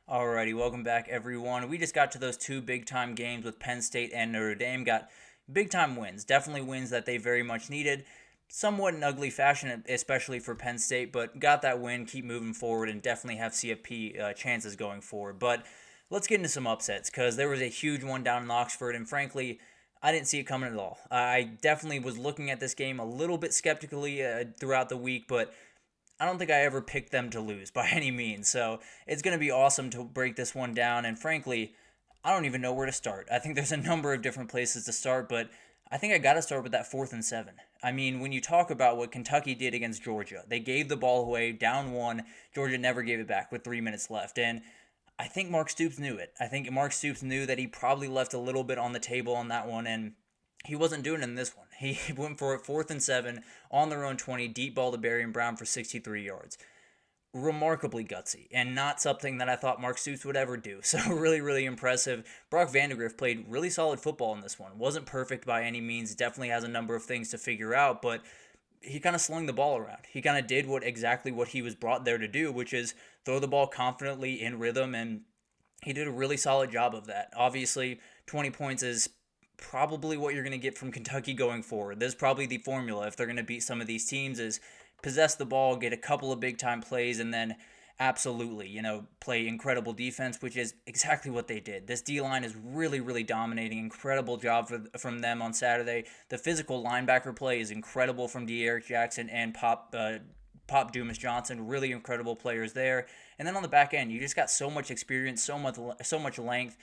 Alrighty, welcome back, everyone. We just got to those two big time games with Penn State and Notre Dame. Got big time wins, definitely wins that they very much needed. Somewhat in ugly fashion, especially for Penn State, but got that win, keep moving forward, and definitely have CFP chances going forward. But let's get into some upsets because there was a huge one down in Oxford, and frankly, I didn't see it coming at all. I definitely was looking at this game a little bit skeptically throughout the week, but I don't think I ever picked them to lose by any means. So it's going to be awesome to break this one down. And frankly, I don't even know where to start. I think there's a number of different places to start, but I think I got to start with that 4th and 7. I mean, when you talk about what Kentucky did against Georgia, they gave the ball away down one. Georgia never gave it back with 3 minutes left. And I think Mark Stoops knew it. I think Mark Stoops knew that he probably left a little bit on the table on that one. And he wasn't doing it in this one. He went for it 4th and 7 on their own 20, deep ball to Barry and Brown for 63 yards. Remarkably gutsy and not something that I thought Mark Stoops would ever do. So really, really impressive. Brock Vandegrift played really solid football in this one. Wasn't perfect by any means. Definitely has a number of things to figure out, but he kind of slung the ball around. He kind of did exactly what he was brought there to do, which is throw the ball confidently in rhythm, and he did a really solid job of that. Obviously, 20 points is probably what you're going to get from Kentucky going forward. There's probably the formula if they're going to beat some of these teams is possess the ball, get a couple of big time plays, and then absolutely, play incredible defense, which is exactly what they did. This D-line is really, really dominating. Incredible job from them on Saturday. The physical linebacker play is incredible from De'Aaron Jackson and Pop Dumas Johnson. Really incredible players there. And then on the back end, you just got so much experience, so much length,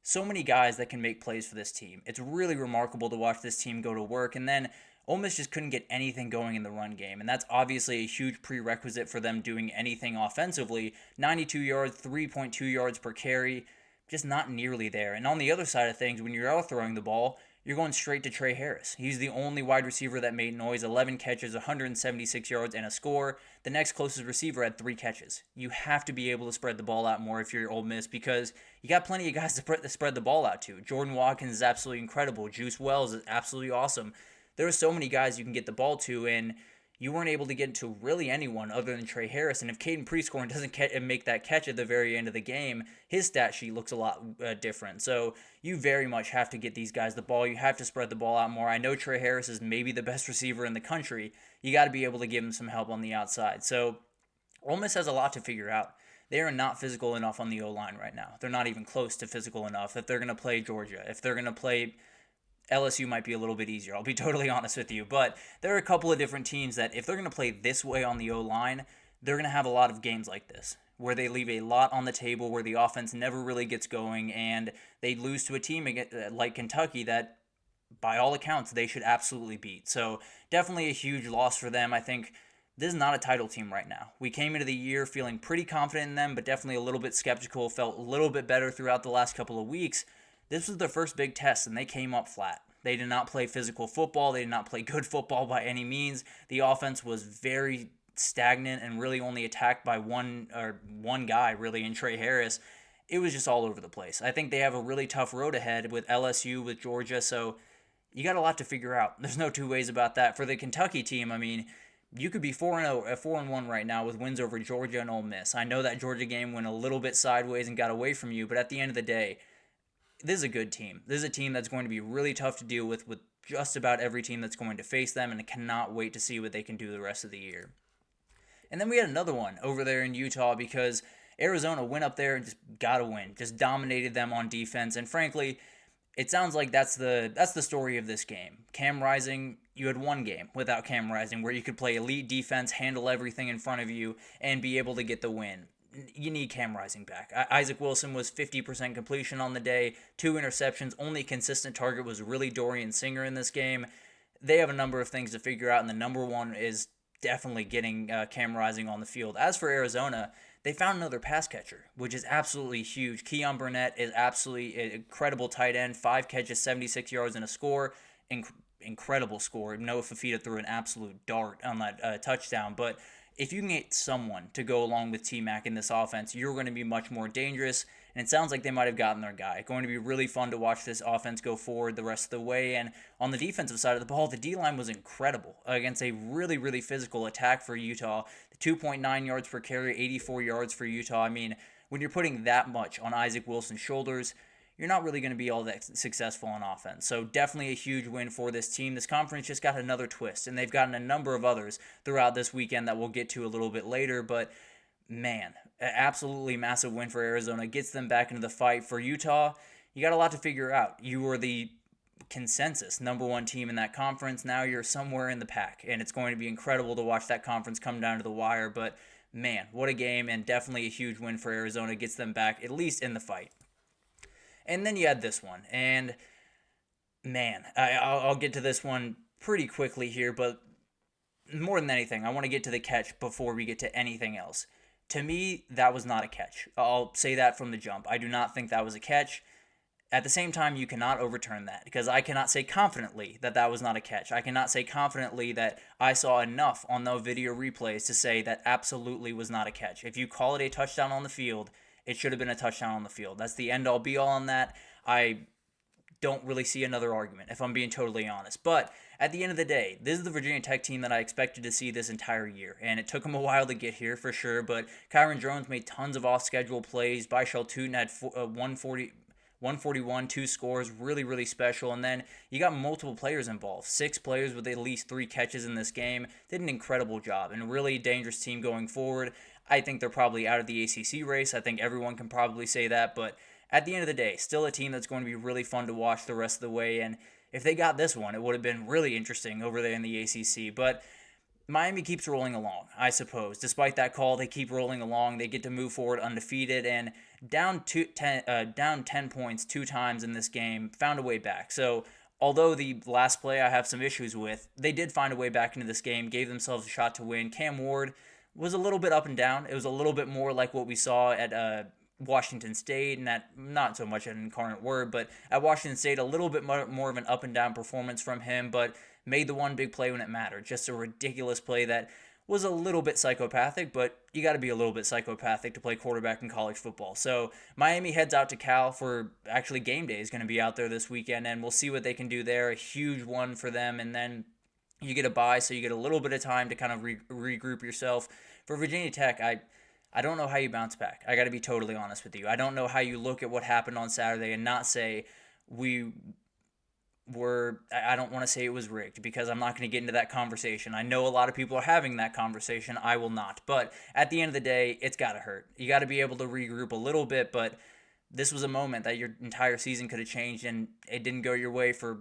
so many guys that can make plays for this team. It's really remarkable to watch this team go to work. And then Ole Miss just couldn't get anything going in the run game, and that's obviously a huge prerequisite for them doing anything offensively. 92 yards, 3.2 yards per carry, just not nearly there. And on the other side of things, when you're out throwing the ball, you're going straight to Trey Harris. He's the only wide receiver that made noise, 11 catches, 176 yards, and a score. The next closest receiver had 3 catches. You have to be able to spread the ball out more if you're Ole Miss because you got plenty of guys to spread the ball out to. Jordan Watkins is absolutely incredible. Juice Wells is absolutely awesome. There are so many guys you can get the ball to, and you weren't able to get to really anyone other than Trey Harris. And if Caden Prescorn doesn't make that catch at the very end of the game, his stat sheet looks a lot different. So you very much have to get these guys the ball. You have to spread the ball out more. I know Trey Harris is maybe the best receiver in the country. You got to be able to give him some help on the outside. So Ole Miss has a lot to figure out. They are not physical enough on the O-line right now. They're not even close to physical enough. If they're going to play Georgia, if they're going to play LSU might be a little bit easier. I'll be totally honest with you. But there are a couple of different teams that if they're going to play this way on the O-line, they're going to have a lot of games like this where they leave a lot on the table, where the offense never really gets going, and they lose to a team like Kentucky that, by all accounts, they should absolutely beat. So definitely a huge loss for them. I think this is not a title team right now. We came into the year feeling pretty confident in them, but definitely a little bit skeptical, felt a little bit better throughout the last couple of weeks. This was their first big test, and they came up flat. They did not play physical football. They did not play good football by any means. The offense was very stagnant and really only attacked by one guy, really, in Trey Harris. It was just all over the place. I think they have a really tough road ahead with LSU, with Georgia, so you got a lot to figure out. There's no two ways about that. For the Kentucky team, I mean, you could be 4-0, 4-1 right now with wins over Georgia and Ole Miss. I know that Georgia game went a little bit sideways and got away from you, but at the end of the day, this is a good team. This is a team that's going to be really tough to deal with just about every team that's going to face them, and I cannot wait to see what they can do the rest of the year. And then we had another one over there in Utah because Arizona went up there and just got a win, just dominated them on defense, and frankly, it sounds like that's the story of this game. Cam Rising, you had one game without Cam Rising where you could play elite defense, handle everything in front of you, and be able to get the win. You need Cam Rising back. Isaac Wilson was 50% completion on the day, 2 interceptions. Only consistent target was really Dorian Singer in this game. They have a number of things to figure out, and the number one is definitely getting Cam Rising on the field. As for Arizona, they found another pass catcher, which is absolutely huge. Keon Burnett is absolutely an incredible tight end. 5 catches, 76 yards, and a score. Incredible score. Noah Fafita threw an absolute dart on that touchdown, but if you can get someone to go along with T-Mac in this offense, you're going to be much more dangerous, and it sounds like they might have gotten their guy. Going to be really fun to watch this offense go forward the rest of the way, and on the defensive side of the ball, the D-line was incredible against a really, really physical attack for Utah. 2.9 yards per carry, 84 yards for Utah. I mean, when you're putting that much on Isaac Wilson's shoulders, you're not really going to be all that successful on offense. So definitely a huge win for this team. This conference just got another twist, and they've gotten a number of others throughout this weekend that we'll get to a little bit later. But man, absolutely massive win for Arizona. Gets them back into the fight. For Utah, you got a lot to figure out. You were the consensus number one team in that conference. Now you're somewhere in the pack, and it's going to be incredible to watch that conference come down to the wire. But man, what a game, and definitely a huge win for Arizona. Gets them back at least in the fight. And then you had this one, and man, I'll get to this one pretty quickly here, but more than anything, I want to get to the catch before we get to anything else. To me, that was not a catch. I'll say that from the jump. I do not think that was a catch. At the same time, you cannot overturn that, because I cannot say confidently that that was not a catch. I cannot say confidently that I saw enough on those video replays to say that absolutely was not a catch. If you call it a touchdown on the field, it should have been a touchdown on the field. That's the end-all, be-all on that. I don't really see another argument, if I'm being totally honest. But at the end of the day, this is the Virginia Tech team that I expected to see this entire year, and it took them a while to get here for sure, but Kyron Jones made tons of off-schedule plays. Byshal Tootin had 141, 2 scores, really, really special. And then you got multiple players involved. 6 players with at least 3 catches in this game. Did an incredible job, and a really dangerous team going forward. I think they're probably out of the ACC race. I think everyone can probably say that. But at the end of the day, still a team that's going to be really fun to watch the rest of the way. And if they got this one, it would have been really interesting over there in the ACC. But Miami keeps rolling along, I suppose. Despite that call, they keep rolling along. They get to move forward undefeated, and down 10 points 2 times in this game, found a way back. So although the last play I have some issues with, they did find a way back into this game, gave themselves a shot to win. Cam Ward was a little bit up and down. It was a little bit more like what we saw at Washington State, and that not so much an incarnate word, but at Washington State, a little bit more of an up and down performance from him, but made the one big play when it mattered. Just a ridiculous play that was a little bit psychopathic, but you got to be a little bit psychopathic to play quarterback in college football. So Miami heads out to Cal for, actually, game day is going to be out there this weekend, and we'll see what they can do there. A huge one for them, and then you get a bye, so you get a little bit of time to kind of regroup yourself. For Virginia Tech, I don't know how you bounce back. I got to be totally honest with you. I don't know how you look at what happened on Saturday and not say I don't want to say it was rigged, because I'm not going to get into that conversation. I know a lot of people are having that conversation. I will not. But at the end of the day, it's got to hurt. You got to be able to regroup a little bit, but this was a moment that your entire season could have changed, and it didn't go your way for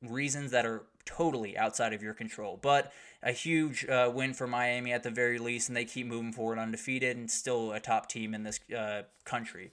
reasons that are totally outside of your control. But a huge win for Miami at the very least, and they keep moving forward undefeated and still a top team in this country.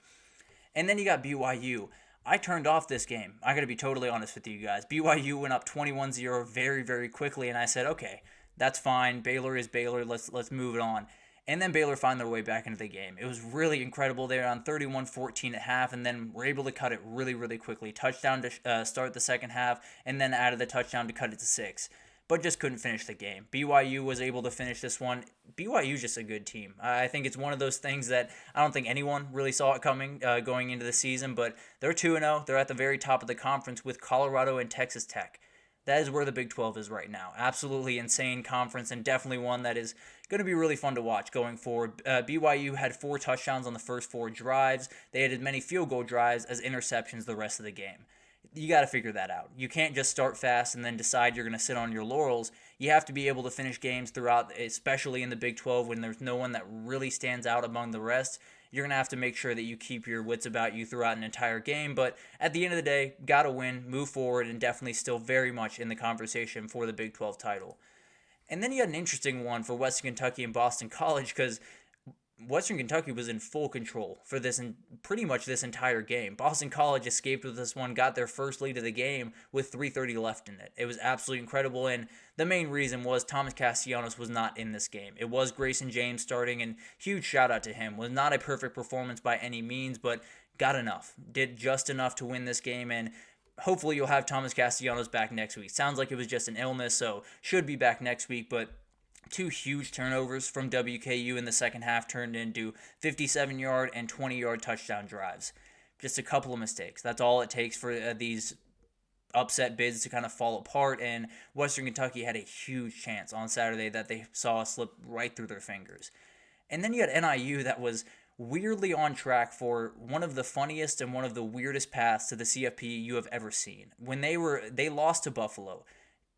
And then you got BYU. I turned off this game. I got to be totally honest with you guys. BYU went up 21-0 very, very quickly, and I said, okay, that's fine. Baylor is Baylor. Let's move it on. And then Baylor find their way back into the game. It was really incredible. They were on 31-14 at half, and then were able to cut it really, really quickly. Touchdown to start the second half, and then added the touchdown to cut it to 6. But just couldn't finish the game. BYU was able to finish this one. BYU's just a good team. I think it's one of those things that I don't think anyone really saw it coming going into the season, but they're 2-0. They're at the very top of the conference with Colorado and Texas Tech. That is where the Big 12 is right now. Absolutely insane conference, and definitely one that is going to be really fun to watch going forward. BYU had 4 touchdowns on the first 4 drives. They had as many field goal drives as interceptions the rest of the game. You got to figure that out. You can't just start fast and then decide you're going to sit on your laurels. You have to be able to finish games throughout, especially in the Big 12 when there's no one that really stands out among the rest. You're going to have to make sure that you keep your wits about you throughout an entire game. But at the end of the day, got to win, move forward, and definitely still very much in the conversation for the Big 12 title. And then you had an interesting one for Western Kentucky and Boston College, because Western Kentucky was in full control for this and pretty much this entire game. Boston College escaped with this one, got their first lead of the game with 3:30 left in it. It was absolutely incredible, and the main reason was Thomas Castellanos was not in this game. It was Grayson James starting, and huge shout out to him. Was not a perfect performance by any means, but got enough. Did just enough to win this game, and hopefully you'll have Thomas Castellanos back next week. Sounds like it was just an illness, so should be back next week, but 2 huge turnovers from WKU in the second half turned into 57-yard and 20-yard touchdown drives. Just a couple of mistakes. That's all it takes for these upset bids to kind of fall apart, and Western Kentucky had a huge chance on Saturday that they saw slip right through their fingers. And then you had NIU that was weirdly on track for one of the funniest and one of the weirdest paths to the CFP you have ever seen. When they lost to Buffalo,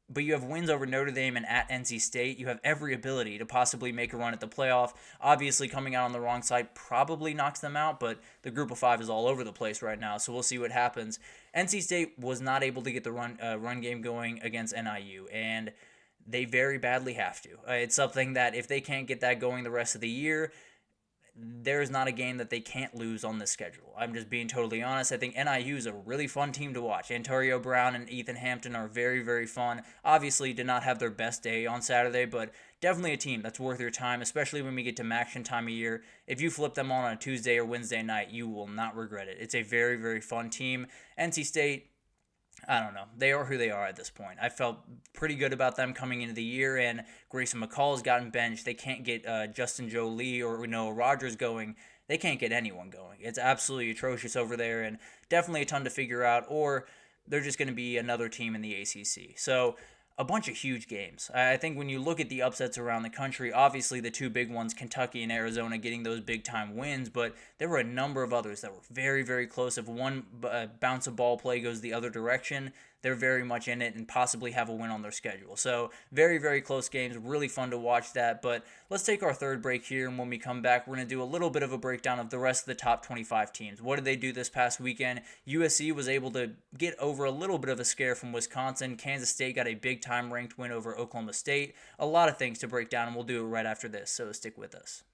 but you have wins over Notre Dame and at NC State. You have every ability to possibly make a run at the playoff. Obviously, coming out on the wrong side probably knocks them out, but the group of 5 is all over the place right now, so we'll see what happens. NC State was not able to get the run game going against NIU, and they very badly have to. It's something that if they can't get that going the rest of the year, there is not a game that they can't lose on this schedule. I'm just being totally honest. I think NIU is a really fun team to watch. Antonio Brown and Ethan Hampton are very, very fun. Obviously, did not have their best day on Saturday, but definitely a team that's worth your time, especially when we get to MACtion time of year. If you flip them on a Tuesday or Wednesday night, you will not regret it. It's a very, very fun team. NC State, I don't know. They are who they are at this point. I felt pretty good about them coming into the year, and Grayson McCall's gotten benched. They can't get Justin Jolie or Noah Rogers going. They can't get anyone going. It's absolutely atrocious over there, and definitely a ton to figure out, or they're just going to be another team in the ACC. So a bunch of huge games. I think when you look at the upsets around the country, obviously the two big ones, Kentucky and Arizona, getting those big-time wins, but there were a number of others that were very, very close. If one bounce of ball play goes the other direction, they're very much in it and possibly have a win on their schedule. So very, very close games. Really fun to watch that. But let's take our third break here, and when we come back, we're going to do a little bit of a breakdown of the rest of the top 25 teams. What did they do this past weekend? USC was able to get over a little bit of a scare from Wisconsin. Kansas State got a big-time ranked win over Oklahoma State. A lot of things to break down, and we'll do it right after this, so stick with us.